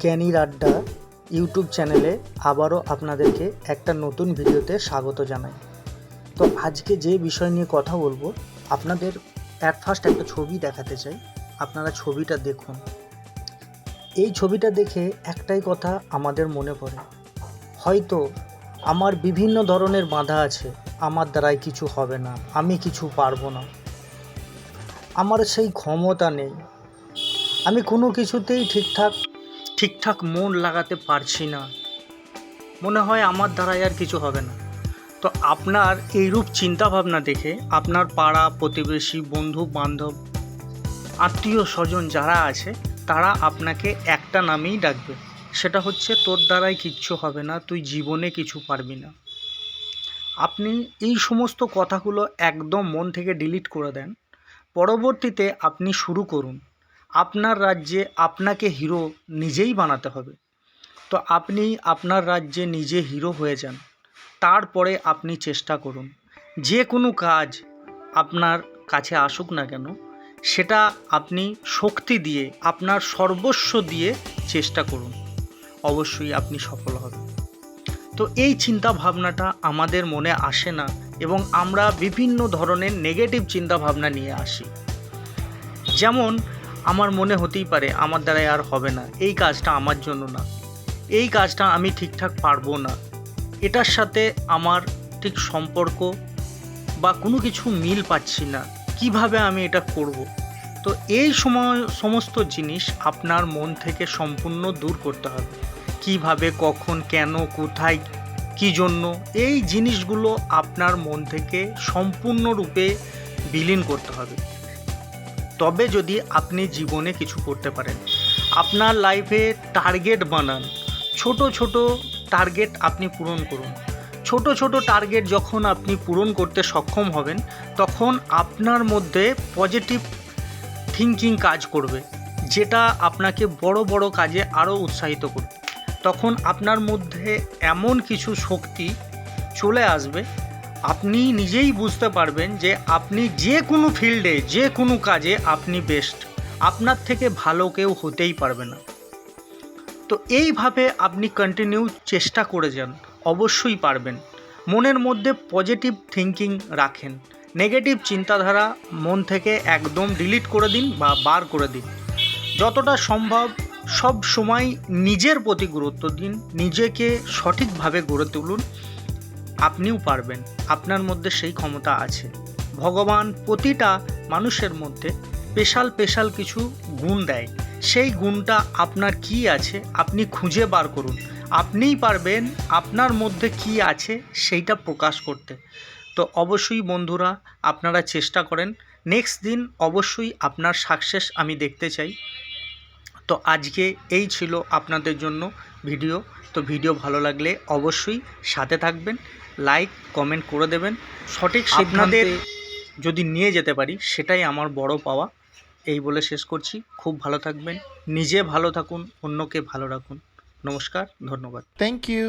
জ্ঞানীর আড্ডা ইউটিউব চ্যানেলে আবারও আপনাদেরকে একটা নতুন ভিডিওতে স্বাগত জানাই। তো আজকে যে বিষয় নিয়ে কথা বলবো, আপনাদের অ্যাট ফার্স্ট একটা ছবি দেখাতে চাই। আপনারা ছবিটা দেখুন। এই ছবিটা দেখে একটাই কথা আমাদের মনে পড়ে, হয়তো আমার বিভিন্ন ধরনের বাধা আছে, আমার দ্বারাই কিছু হবে না, আমি কিছু পারবো না, আমার সেই ক্ষমতা নেই, আমি কোনো কিছুতেই ঠিকঠাক মন লাগাতে পারছি না, মনে হয় আমার দ্বারাই আর কিছু হবে না। তো আপনার এইরূপ চিন্তাভাবনা দেখে আপনার পাড়া প্রতিবেশী, বন্ধু বান্ধব, আত্মীয় স্বজন যারা আছে তারা আপনাকে একটা নামেই ডাকবে, সেটা হচ্ছে তোর দ্বারাই কিচ্ছু হবে না, তুই জীবনে কিছু পারবি না। আপনি এই সমস্ত কথাগুলো একদম মন থেকে ডিলিট করে দেন। পরবর্তীতে আপনি শুরু করুন। আপনার রাজ্যে আপনাকে হিরো নিজেই বানাতে হবে। তো আপনি আপনার রাজ্যে নিজে হিরো হয়ে যান। তারপরে আপনি চেষ্টা করুন, যে কোনো কাজ আপনার কাছে আসুক না কেন, সেটা আপনি শক্তি দিয়ে, আপনার সর্বস্ব দিয়ে চেষ্টা করুন, অবশ্যই আপনি সফল হবেন। তো এই চিন্তা ভাবনাটা আমাদের মনে আসে না, এবং আমরা বিভিন্ন ধরনের নেগেটিভ চিন্তা ভাবনা নিয়ে আসি। যেমন আমার মনে হতেই পারে আমার দ্বারাই আর হবে না, এই কাজটা আমার জন্য না, এই কাজটা আমি ঠিকঠাক পারবো না, এটার সাথে আমার ঠিক সম্পর্ক বা কোনো কিছু মিল পাচ্ছি না, কিভাবে আমি এটা করব। তো এই সমস্ত জিনিস আপনার মন থেকে সম্পূর্ণ দূর করতে হবে। কিভাবে, কখন, কেন, কোথায়, কী জন্য, এই জিনিসগুলো আপনার মন থেকে সম্পূর্ণরূপে বিলীন করতে হবে। তবে যদি আপনি জীবনে কিছু করতে পারেন, আপনার লাইফে টার্গেট বানান, ছোট ছোট টার্গেট আপনি পূরণ করুন। ছোট ছোট টার্গেট যখন আপনি পূরণ করতে সক্ষম হবেন, তখন আপনার মধ্যে পজিটিভ থিঙ্কিং কাজ করবে, যেটা আপনাকে বড় বড় কাজে আরও উৎসাহিত করবে। তখন আপনার মধ্যে এমন কিছু শক্তি চলে আসবে, আপনি নিজেই বুঝতে পারবেন যে আপনি যে কোনো ফিল্ডে, যে কোনো কাজে আপনি বেস্ট, আপনার থেকে ভালো কেউ হতেই পারবে না। তো এইভাবে আপনি কন্টিনিউ চেষ্টা করে যান, অবশ্যই পারবেন। মনের মধ্যে পজিটিভ থিঙ্কিং রাখেন, নেগেটিভ চিন্তাধারা মন থেকে একদম ডিলিট করে দিন বা বার করে দিন। যতটা সম্ভব সব সময় নিজের প্রতি গুরুত্ব দিন, নিজেকে সঠিকভাবে গড়ে তুলুন, আপনিও পারবেন। আপনার মধ্যে সেই ক্ষমতা আছে। ভগবান প্রতিটা মানুষের মধ্যে স্পেশাল কিছু গুণ দেয়, সেই গুণটা আপনার কি আছে আপনি খুঁজে বার করুন, আপনিই পারবেন আপনার মধ্যে কি আছে সেইটা প্রকাশ করতে। তো অবশ্যই বন্ধুরা, আপনারা চেষ্টা করেন, নেক্সট দিন অবশ্যই আপনার সাকসেস আমি দেখতে চাই। তো আজকে এই ছিল আপনাদের জন্য ভিডিও। তো ভিডিও ভালো লাগলে অবশ্যই সাথে থাকবেন, লাইক কমেন্ট করে দেবেন। সঠিক সিদ্ধান্তে যদি নিয়ে যেতে পারি, সেটাই আমার বড় পাওয়া। এই বলে শেষ করছি। খুব ভালো থাকবেন, নিজে ভালো থাকুন, অন্যকে ভালো রাখুন। নমস্কার, ধন্যবাদ। Thank you.